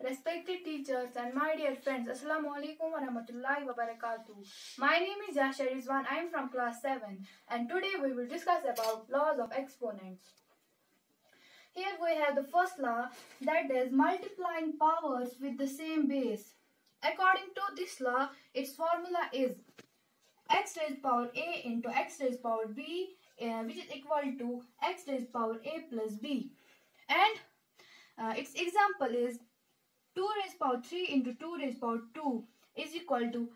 respected teachers and my dear friends, Assalamu alaikum wa rahmatullahi wa barakatuh. My name is Yasha Rizwan. I am from class 7 and today we will discuss about laws of exponents. Here we have the first law, that is multiplying powers with the same base. According to this law, its formula is x raised power a into x raised power b, which is equal to x raised power a plus b. And its example is 2 raised power 3 into 2 raised power 2 is equal to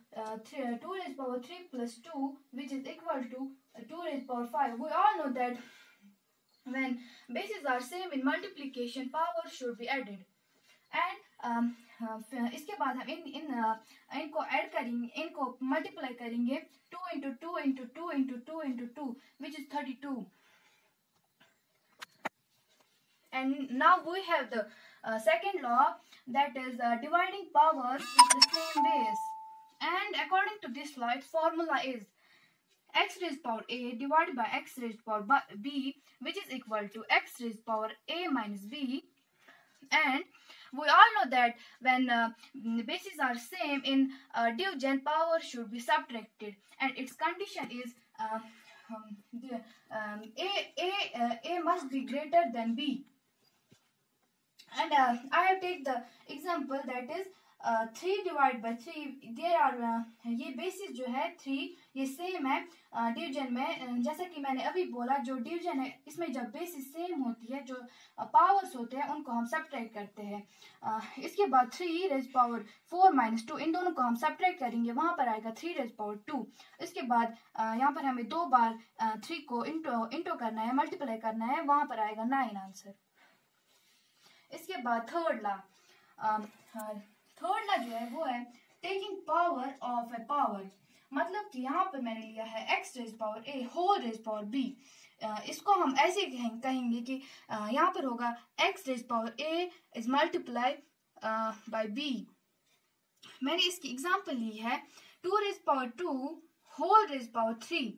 2 raised power 3 plus 2, which is equal to 2 raised power 5. We all know that when bases are same in multiplication, power should be added. And इसके बाद हम इनको add करेंगे, इनको multiply करेंगे 2 into 2 into 2 into 2 into 2, which is 32. And now we have the second law, that is dividing powers with the same base. And according to this law, its formula is x raised power a divided by x raised power b, which is equal to x raised power a minus b. And we all know that when bases are same in division, power should be subtracted, and its condition is a must be greater than b. And I have taken the example, that is 3 divided by 3. There are ये basis जो है 3 ये same है division में. जैसा कि मैंने अभी बोला, जो डिवीजन है इसमें जब बेसिस सेम होती है, जो पावर्स होते हैं उनको हम सब्ट्रैक्ट करते हैं. इसके बाद 3 रेज पावर 4 माइनस 2, इन दोनों को हम सब्ट्रैक्ट करेंगे, वहां पर आएगा 3 रेज पावर 2. इसके बाद यहाँ पर हमें 2 बार 3 को इंटो करना है, मल्टीप्लाई करना है, वहां पर आएगा 9 आंसर. इसके बाद थर्ड ला जो है वो है taking power of a power. मतलब कि यहाँ पर मैंने लिया है x raise power a whole raise power b. इसको हम ऐसे कहेंगे कि यहाँ पर होगा x raise power a is multiply by b. मैंने इसकी एग्जांपल ली है 2 raise power 2 whole raise power 3,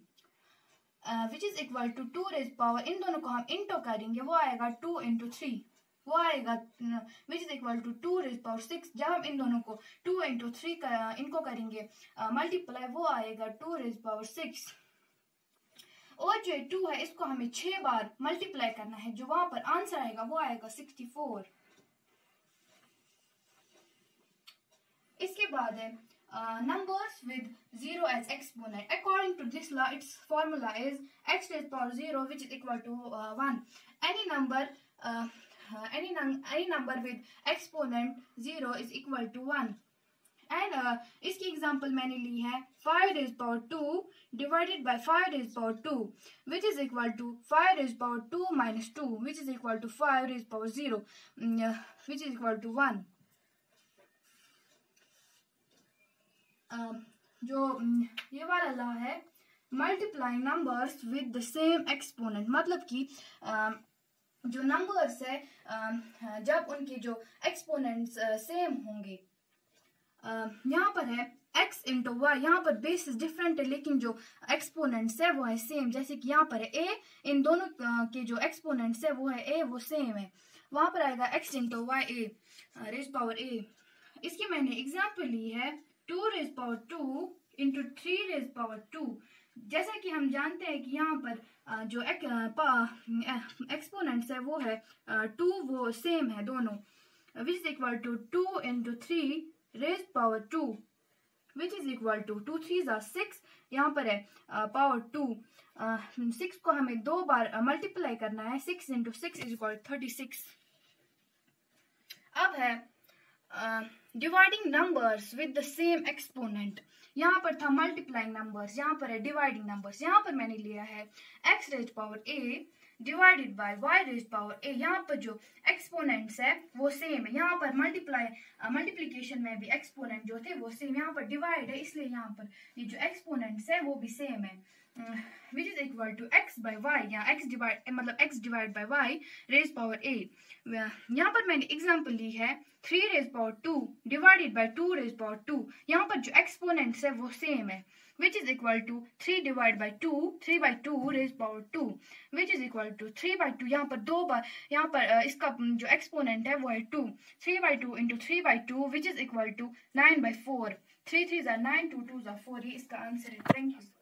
which is equal to 2 raise power, इन दोनों को हम इंटो करेंगे, वो आएगा 2 into 3, वो आएगा which is equal to 2 raise power 6. जब हम इन दोनों को 2 into 3 इनको करेंगे मल्टीप्लाई, वो आएगा 2 रेज पावर 6. और जो 2 है इसको हमें 6 बार मल्टीप्लाई करना है, जो वहां पर आंसर आएगा वो आएगा 64. इसके बाद है numbers with 0 as exponent. According to this law, its formula is x raised power 0, which is equal to 1. Any number with exponent 0 is equal to 1. And इसकी एग्जांपल मैंने ली है 5 raised power 2 divided by 5 raised power 2, which is equal to 5 raised power 2 minus 2, which is equal to 5 raised power 0, which is equal to 1. जो ये वाला law है multiplying numbers with the same exponent. मतलब कि जो numbers है जब उनके जो एक्सपोनेंट्स सेम होंगे, यहाँ पर है x इंटू वाई, यहाँ पर बेसिस डिफरेंट है लेकिन जो एक्सपोनेंट्स है वो है सेम. जैसे कि यहाँ पर है a, इन दोनों के जो एक्सपोनेंट्स है वो है a, वो सेम है, वहां पर आएगा x into y a raise power a. इसकी मैंने एग्जाम्पल ली है 2 raise power 2 into 3 raise power 2. जैसा कि हम जानते हैं कि यहाँ पर जो एक्सपोनेंट्स है वो है 2, वो सेम है दोनों, which is equal to 2 into 3 raise power 2, which is equal to 2 3s are 6. यहाँ पर है पावर 2. 6 को हमें 2 बार मल्टीप्लाई करना है, 6 इंटू 6 इज इक्वल 36. अब है dividing numbers with the same exponent. यहाँ पर था मल्टीप्लाइंग नंबर्स, यहाँ पर है डिवाइडिंग नंबर्स. यहाँ पर मैंने लिया है x raise power a divided by y raise power a. यहाँ पर जो एक्सपोनेंट्स है वो सेम है, यहाँ पर मल्टीप्लिकेशन में भी एक्सपोनेंट जो थे वो सेम, यहाँ पर डिवाइड है इसलिए यहाँ पर ये जो एक्सपोनेंट्स है वो भी सेम है, which is equal to x by y, या x divide by y raise power a. यहाँ पर मैंने एग्जांपल ली है 3 raise power 2 divided by 2 raise power 2. यहाँ पर जो एक्सपोनेंट्स है वो सेम है, which is equal to 3 divided by 2, 3 by 2 raised power 2, which is equal to 3 by 2, यहाँ पर 2 बार, यहाँ पर इसका जो एक्सपोनेंट है वो है 2, 3 by 2 into 3 by 2 which is equal to 9 by 4, 3 3s are 9, 2 2s are 4, ये इसका आंसर है। Thank you.